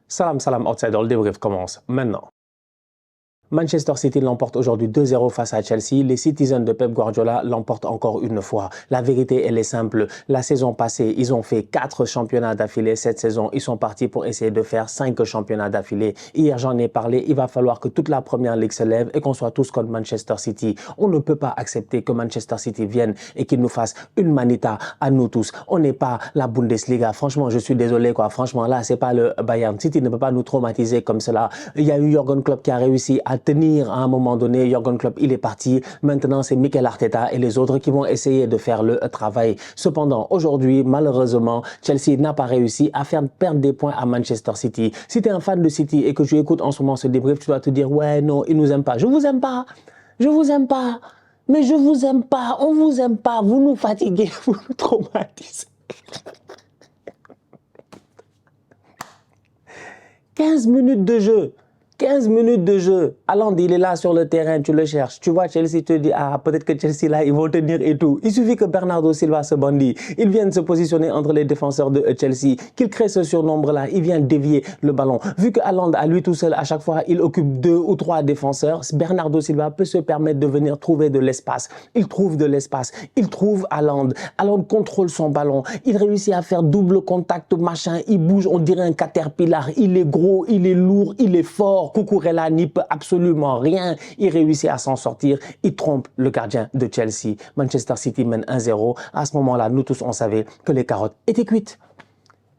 Salam, salam, outsider, le débrief commence maintenant. Manchester City l'emporte aujourd'hui 2-0 face à Chelsea. Les Citizens de Pep Guardiola l'emportent encore une fois. La vérité, elle est simple. La saison passée, ils ont fait 4 championnats d'affilée. Cette saison, ils sont partis pour essayer de faire 5 championnats d'affilée. Hier, j'en ai parlé. Il va falloir que toute la première ligue se lève et qu'on soit tous contre Manchester City. On ne peut pas accepter que Manchester City vienne et qu'il nous fasse une manita à nous tous. On n'est pas la Bundesliga. Franchement, je suis désolé, quoi. Franchement, là, c'est pas le Bayern. City ne peut pas nous traumatiser comme cela. Il y a eu Jürgen Klopp qui a réussi à tenir à un moment donné. Jürgen Klopp, il est parti. Maintenant, c'est Mikel Arteta et les autres qui vont essayer de faire le travail. Cependant, aujourd'hui, malheureusement, Chelsea n'a pas réussi à faire perdre des points à Manchester City. Si tu es un fan de City et que tu écoutes en ce moment ce débrief, tu dois te dire, ouais, non, ils nous aiment pas. Je vous aime pas. Je vous aime pas. Mais je vous aime pas. On vous aime pas. Vous nous fatiguez. Vous nous traumatisez. 15 minutes de jeu. 15 minutes de jeu. Haaland, il est là sur le terrain, tu le cherches. Tu vois Chelsea, tu te dis, ah, peut-être que Chelsea, là, ils vont tenir et tout. Il suffit que Bernardo Silva se bandit. Il vienne se positionner entre les défenseurs de Chelsea, qu'il crée ce surnombre-là. Il vient dévier le ballon. Vu que Haaland, à lui tout seul, à chaque fois, il occupe 2 ou 3 défenseurs, Bernardo Silva peut se permettre de venir trouver de l'espace. Il trouve de l'espace. Il trouve Haaland. Haaland contrôle son ballon. Il réussit à faire double contact, machin. Il bouge, on dirait un caterpillar. Il est gros, il est lourd, il est fort. Cucurella n'y peut absolument rien. Il réussit à s'en sortir. Il trompe le gardien de Chelsea. Manchester City mène 1-0. À ce moment-là, nous tous, on savait que les carottes étaient cuites.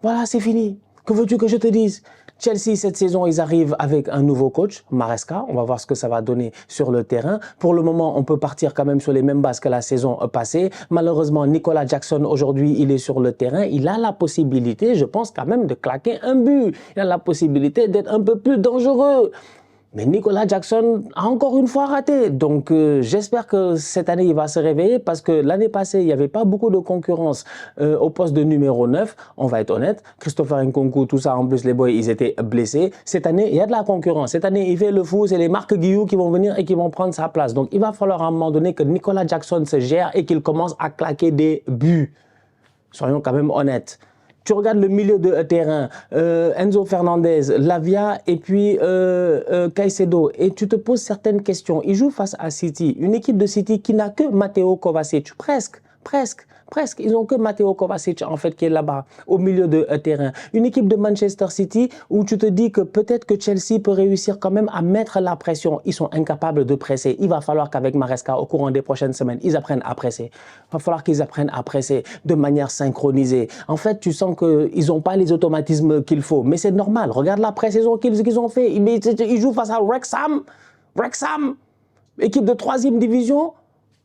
Voilà, c'est fini. Que veux-tu que je te dise? Chelsea, cette saison, ils arrivent avec un nouveau coach, Maresca. On va voir ce que ça va donner sur le terrain. Pour le moment, on peut partir quand même sur les mêmes bases que la saison passée. Malheureusement, Nicolas Jackson, aujourd'hui, il est sur le terrain. Il a la possibilité, je pense quand même, de claquer un but. Il a la possibilité d'être un peu plus dangereux. Mais Nicolas Jackson a encore une fois raté. Donc, j'espère que cette année, il va se réveiller parce que l'année passée, il n'y avait pas beaucoup de concurrence au poste de numéro 9. On va être honnête. Christopher Nkunku, tout ça, en plus, les boys, ils étaient blessés. Cette année, il y a de la concurrence. Cette année, il fait le fou. C'est les Marc Guiou qui vont venir et qui vont prendre sa place. Donc, il va falloir à un moment donné que Nicolas Jackson se gère et qu'il commence à claquer des buts. Soyons quand même honnêtes. Tu regardes le milieu de terrain, Enzo Fernandez, Lavia et puis Caicedo, et tu te poses certaines questions. Il joue face à City, une équipe de City qui n'a que Matteo Kovacic, presque. Ils n'ont que Matteo Kovacic, en fait, qui est là-bas, au milieu de terrain. Une équipe de Manchester City où tu te dis que peut-être que Chelsea peut réussir quand même à mettre la pression. Ils sont incapables de presser. Il va falloir qu'avec Maresca, au courant des prochaines semaines, ils apprennent à presser. Il va falloir qu'ils apprennent à presser de manière synchronisée. En fait, tu sens qu'ils n'ont pas les automatismes qu'il faut. Mais c'est normal. Regarde la pré-saison qu'ils ont fait. Ils jouent face à Wrexham. Équipe de 3e division.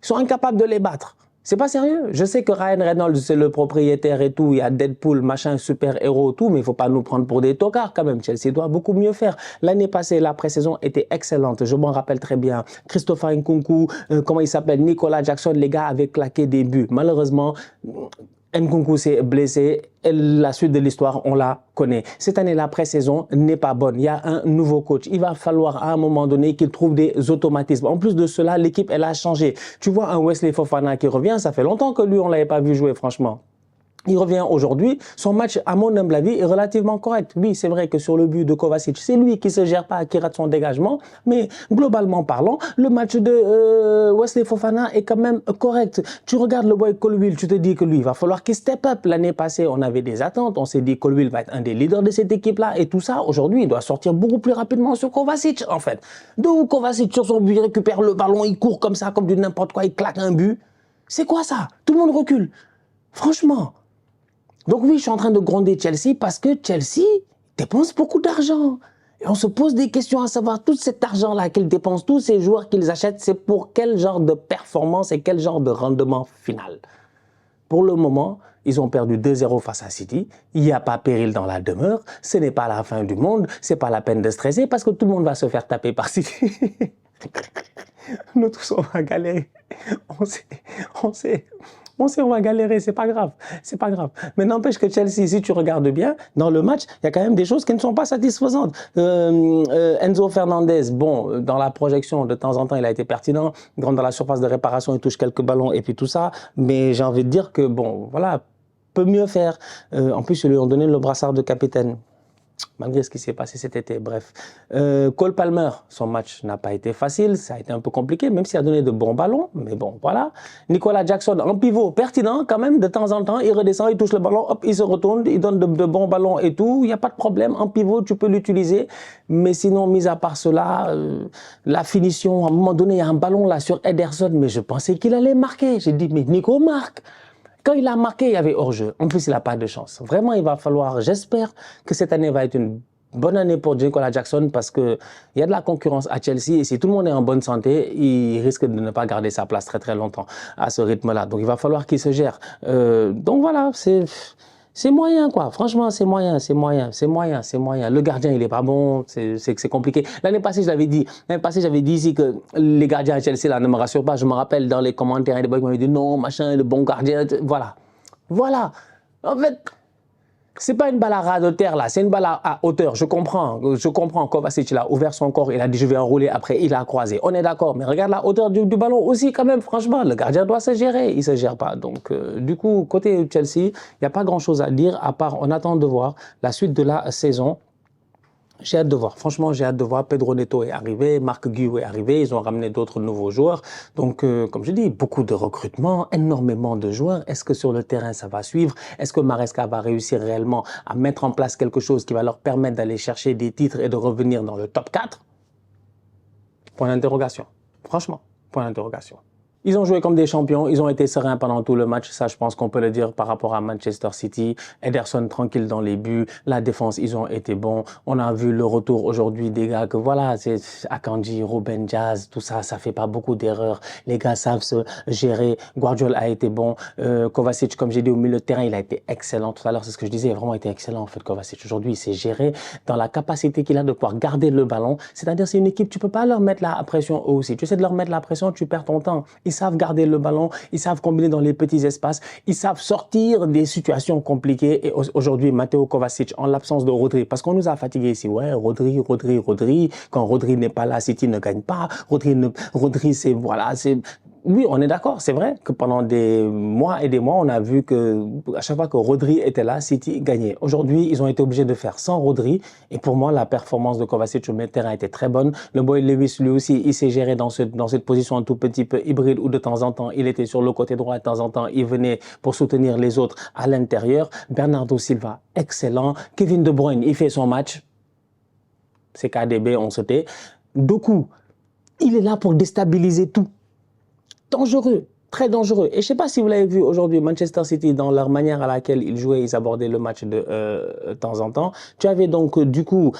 Ils sont incapables de les battre. C'est pas sérieux. Je sais que Ryan Reynolds, c'est le propriétaire et tout. Il y a Deadpool, machin, super-héros, tout. Mais il faut pas nous prendre pour des tocards quand même. Chelsea doit beaucoup mieux faire. L'année passée, la pré-saison était excellente. Je m'en rappelle très bien. Christopher Nkunku, comment il s'appelle? Nicolas Jackson, les gars avaient claqué des buts. Malheureusement, Nkunku s'est blessé et la suite de l'histoire, on la connaît. Cette année, la pré-saison n'est pas bonne. Il y a un nouveau coach. Il va falloir à un moment donné qu'il trouve des automatismes. En plus de cela, l'équipe, elle a changé. Tu vois un Wesley Fofana qui revient, ça fait longtemps que lui, on ne l'avait pas vu jouer, franchement. Il revient aujourd'hui. Son match, à mon humble avis, est relativement correct. Oui, c'est vrai que sur le but de Kovacic, c'est lui qui se gère pas, qui rate son dégagement. Mais globalement parlant, le match de Wesley Fofana est quand même correct. Tu regardes le boy Colwill, tu te dis que lui, il va falloir qu'il step up. L'année passée, on avait des attentes. On s'est dit que Colwill va être un des leaders de cette équipe-là. Et tout ça, aujourd'hui, il doit sortir beaucoup plus rapidement sur Kovacic, en fait. Donc, Kovacic, sur son but, il récupère le ballon, il court comme ça, comme du n'importe quoi, il claque un but. C'est quoi ça? Tout le monde recule. Franchement. Donc oui, je suis en train de gronder Chelsea parce que Chelsea dépense beaucoup d'argent. Et on se pose des questions à savoir, tout cet argent-là qu'ils dépensent, tous ces joueurs qu'ils achètent, c'est pour quel genre de performance et quel genre de rendement final. Pour le moment, ils ont perdu 2-0 face à City. Il n'y a pas péril dans la demeure. Ce n'est pas la fin du monde. Ce n'est pas la peine de stresser parce que tout le monde va se faire taper par City. Nous tous, on va galérer. On va galérer, c'est pas grave, Mais n'empêche que Chelsea, si tu regardes bien, dans le match, il y a quand même des choses qui ne sont pas satisfaisantes. Enzo Fernandez, bon, dans la projection, de temps en temps, il a été pertinent. Dans la surface de réparation, il touche quelques ballons et puis tout ça. Mais j'ai envie de dire que, bon, voilà, peut mieux faire. En plus, ils lui ont donné le brassard de capitaine. malgré ce qui s'est passé cet été. Bref, Cole Palmer, son match n'a pas été facile, ça a été un peu compliqué, même s'il a donné de bons ballons, mais bon, voilà. Nicolas Jackson, un pivot pertinent quand même, de temps en temps, il redescend, il touche le ballon, hop, il se retourne, il donne de bons ballons et tout, il n'y a pas de problème, en pivot, tu peux l'utiliser, mais sinon, mis à part cela, la finition, à un moment donné, il y a un ballon là sur Ederson, mais je pensais qu'il allait marquer, j'ai dit, mais Nico marque. Quand il a marqué, il y avait hors-jeu. En plus, il n'a pas de chance. Vraiment, il va falloir, j'espère que cette année va être une bonne année pour Nicolas Jackson parce qu'il y a de la concurrence à Chelsea et si tout le monde est en bonne santé, il risque de ne pas garder sa place très très longtemps à ce rythme-là. Donc, il va falloir qu'il se gère. Donc, voilà, c'est moyen, quoi. Franchement, c'est moyen. Le gardien, il est pas bon. C'est compliqué. L'année passée, j'avais dit ici que les gardiens à Chelsea, là, ne me rassurent pas. Je me rappelle dans les commentaires, des boys qui m'avaient dit non, machin, le bon gardien. Voilà. En fait, c'est pas une balle à ras de terre, là. C'est une balle à hauteur. Je comprends. Kovacic, il a ouvert son corps. Il a dit, je vais enrouler. Après, il a croisé. On est d'accord. Mais regarde la hauteur du ballon aussi, quand même. Franchement, le gardien doit se gérer. Il se gère pas. Donc, du coup, côté Chelsea, il n'y a pas grand-chose à dire, à part, on attend de voir la suite de la saison. J'ai hâte de voir. Franchement, j'ai hâte de voir. Pedro Neto est arrivé, Marc Guiu est arrivé. Ils ont ramené d'autres nouveaux joueurs. Donc, comme je dis, beaucoup de recrutements, énormément de joueurs. Est-ce que sur le terrain, ça va suivre? Est-ce que Maresca va réussir réellement à mettre en place quelque chose qui va leur permettre d'aller chercher des titres et de revenir dans le top 4? Point d'interrogation. Franchement, point d'interrogation. Ils ont joué comme des champions, ils ont été sereins pendant tout le match, ça je pense qu'on peut le dire par rapport à Manchester City. Ederson tranquille dans les buts, la défense ils ont été bons. On a vu le retour aujourd'hui des gars que voilà, c'est Akanji, Ruben Dias, tout ça, ça fait pas beaucoup d'erreurs. Les gars savent se gérer. Guardiola a été bon, Kovacic comme j'ai dit au milieu de terrain il a été excellent. Tout à l'heure c'est ce que je disais, il a vraiment été excellent en fait Kovacic. Aujourd'hui il s'est géré dans la capacité qu'il a de pouvoir garder le ballon. C'est-à-dire c'est une équipe, tu peux pas leur mettre la pression eux aussi. Tu essaies de leur mettre la pression, tu perds ton temps. Ils savent garder le ballon, ils savent combiner dans les petits espaces, ils savent sortir des situations compliquées. Et aujourd'hui, Matteo Kovacic, en l'absence de Rodri, parce qu'on nous a fatigués ici, ouais, Rodri, quand Rodri n'est pas là, City ne gagne pas, Rodri, c'est, voilà, c'est... Oui, on est d'accord, c'est vrai que pendant des mois et des mois, on a vu que à chaque fois que Rodri était là, City gagnait. Aujourd'hui, ils ont été obligés de faire sans Rodri. Et pour moi, la performance de Kovacic au milieu de terrain était très bonne. Le boy Lewis, lui aussi, il s'est géré dans cette position un tout petit peu hybride où de temps en temps, il était sur le côté droit, de temps en temps, il venait pour soutenir les autres à l'intérieur. Bernardo Silva, excellent. Kevin De Bruyne, il fait son match. C'est KDB, on se tait. Doku, il est là pour déstabiliser tout. Dangereux, très dangereux. Et je ne sais pas si vous l'avez vu aujourd'hui, Manchester City, dans leur manière à laquelle ils jouaient, ils abordaient le match de temps en temps. Tu avais donc du coup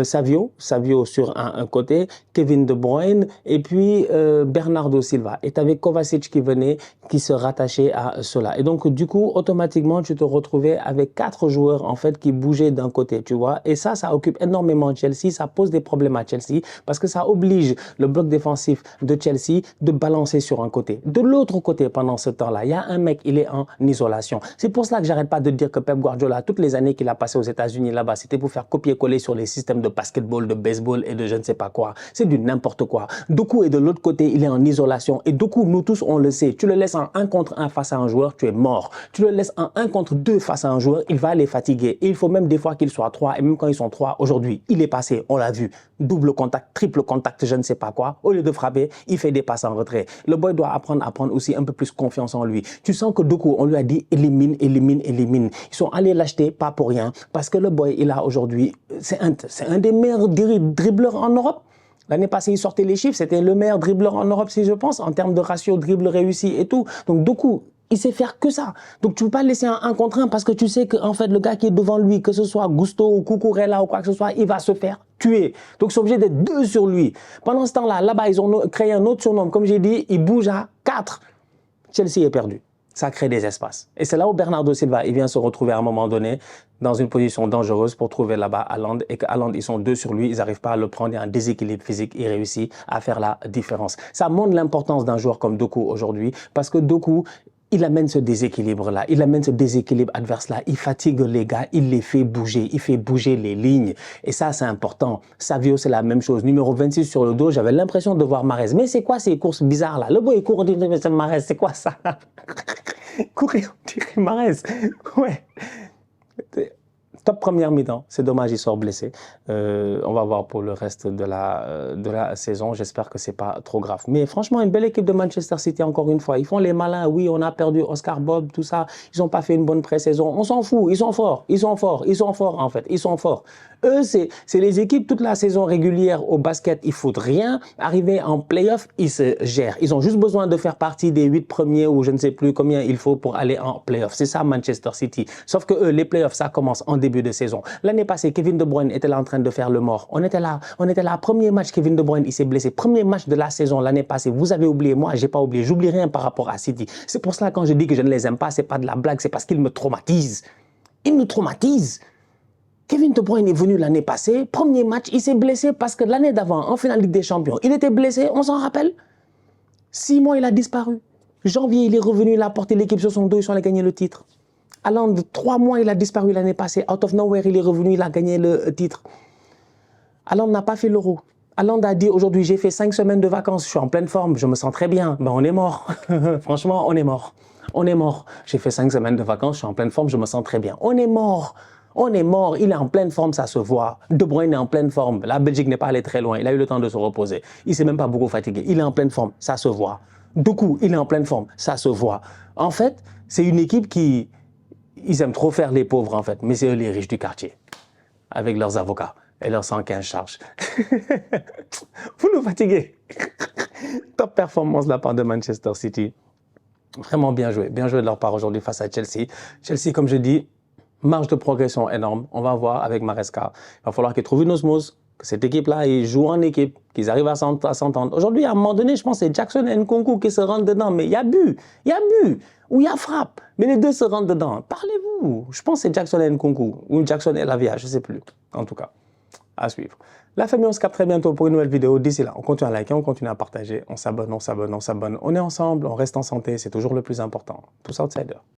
Savio sur un côté, Kevin De Bruyne et puis Bernardo Silva. Et tu avais Kovacic qui venait, qui se rattachait à cela. Et donc du coup, automatiquement, tu te retrouvais avec 4 joueurs en fait qui bougeaient d'un côté, tu vois. Et ça occupe énormément Chelsea, ça pose des problèmes à Chelsea parce que ça oblige le bloc défensif de Chelsea de balancer sur un côté. De l'autre côté, pendant ce temps-là, il y a un mec, il est en isolation. C'est pour cela que j'arrête pas de dire que Pep Guardiola, toutes les années qu'il a passé aux États-Unis là-bas, c'était pour faire copier-coller sur les systèmes de basketball, de baseball et de je ne sais pas quoi. C'est du n'importe quoi. Doku est de l'autre côté, il est en isolation. Et Doku, nous tous, on le sait. Tu le laisses en 1 contre 1 face à un joueur, tu es mort. Tu le laisses en 1 contre 2 face à un joueur, il va les fatiguer. Et il faut même des fois qu'il soit 3. Et même quand ils sont 3, aujourd'hui, il est passé, on l'a vu. Double contact, triple contact, je ne sais pas quoi. Au lieu de frapper, il fait des passes en retrait. Le boy doit apprendre à prendre aussi un peu plus confiance en lui. Tu sens que Doku, on lui a dit élimine. Ils sont allés l'acheter, pas pour rien. Parce que le boy, il a aujourd'hui, c'est un des meilleurs dribbleurs en Europe. L'année passée, il sortait les chiffres, c'était le meilleur dribbleur en Europe, si je pense, en termes de ratio dribble réussi et tout. Donc Doku, il sait faire que ça. Donc tu ne peux pas le laisser en 1 contre 1 parce que tu sais que en fait, le gars qui est devant lui, que ce soit Gusto ou Cucurella ou quoi que ce soit, il va se faire tuer. Donc c'est obligé d'être 2 sur lui. Pendant ce temps-là, là-bas, ils ont créé un autre surnom. Comme j'ai dit, il bouge à 4. Chelsea est perdu. Ça crée des espaces. Et c'est là où Bernardo Silva, il vient se retrouver à un moment donné dans une position dangereuse pour trouver là-bas Haaland. Et qu'Haaland, ils sont 2 sur lui, ils n'arrivent pas à le prendre. Il y a un déséquilibre physique, il réussit à faire la différence. Ça montre l'importance d'un joueur comme Doku aujourd'hui parce que Doku, il amène ce déséquilibre-là, il amène ce déséquilibre adverse-là, il fatigue les gars, il les fait bouger, il fait bouger les lignes. Et ça, c'est important. Savio, c'est la même chose. Numéro 26 sur le dos, j'avais l'impression de voir Mahrez. Mais c'est quoi ces courses bizarres-là? Le boy, il court, on dit, mais c'est Mahrez, c'est quoi ça? Courir, on dirait Mahrez. Ouais. top première mi-temps. C'est dommage, il sort blessé. On va voir pour le reste de la saison. J'espère que c'est pas trop grave. Mais franchement, une belle équipe de Manchester City, encore une fois. Ils font les malins. Oui, on a perdu Oscar Bob, tout ça. Ils n'ont pas fait une bonne pré-saison. On s'en fout. Ils sont forts. Ils sont forts. Ils sont forts, en fait. Ils sont forts. Eux, c'est les équipes, toute la saison régulière au basket, ils foutent rien. Arriver en play-off, ils se gèrent. Ils ont juste besoin de faire partie des 8 premiers ou je ne sais plus combien il faut pour aller en play-off. C'est ça, Manchester City. Sauf que eux, les play-offs, ça commence en début de saison. L'année passée, Kevin De Bruyne était là en train de faire le mort. On était là. Premier match, Kevin De Bruyne, il s'est blessé. Premier match de la saison l'année passée. Vous avez oublié. Moi, j'ai pas oublié. J'oublie rien par rapport à City. C'est pour cela, quand je dis que je ne les aime pas, c'est pas de la blague. C'est parce qu'ils me traumatisent. Ils me traumatisent. Kevin De Bruyne est venu l'année passée, premier match, il s'est blessé parce que l'année d'avant, en finale Ligue des Champions, il était blessé, on s'en rappelle. 6 mois, il a disparu. Janvier, il est revenu, il a porté l'équipe sur son dos, ils sont allés gagner le titre. Allant de 3 mois, il a disparu l'année passée. Out of nowhere, il est revenu, il a gagné le titre. Haaland n'a pas fait l'Euro. Haaland a dit aujourd'hui, j'ai fait 5 semaines de vacances, je suis en pleine forme, je me sens très bien. Ben, on est mort. Franchement, on est mort. On est mort. J'ai fait 5 semaines de vacances, je suis en pleine forme, je me sens très bien. On est mort. On est mort, il est en pleine forme, ça se voit. De Bruyne est en pleine forme. La Belgique n'est pas allée très loin, il a eu le temps de se reposer. Il ne s'est même pas beaucoup fatigué. Il est en pleine forme, ça se voit. Doku, il est en pleine forme, ça se voit. En fait, c'est une équipe qui... Ils aiment trop faire les pauvres, en fait. Mais c'est eux les riches du quartier. Avec leurs avocats et leurs 115 charges. Vous nous fatiguez. Top performance de la part de Manchester City. Vraiment bien joué de leur part aujourd'hui face à Chelsea. Chelsea, comme je dis, marge de progression énorme. On va voir avec Maresca. Il va falloir qu'ils trouvent une osmose, que cette équipe-là, ils jouent en équipe, qu'ils arrivent à s'entendre. Aujourd'hui, à un moment donné, je pense que c'est Jackson et Nkunku qui se rentrent dedans. Mais il y a but, ou il y a frappe. Mais les deux se rentrent dedans. Parlez-vous. Je pense que c'est Jackson et Nkunku, ou Jackson et Lavia, je ne sais plus. En tout cas, à suivre. La famille, on se capte très bientôt pour une nouvelle vidéo. D'ici là, on continue à liker, on continue à partager. On s'abonne. On est ensemble, on reste en santé. C'est toujours le plus important. Tous outsiders.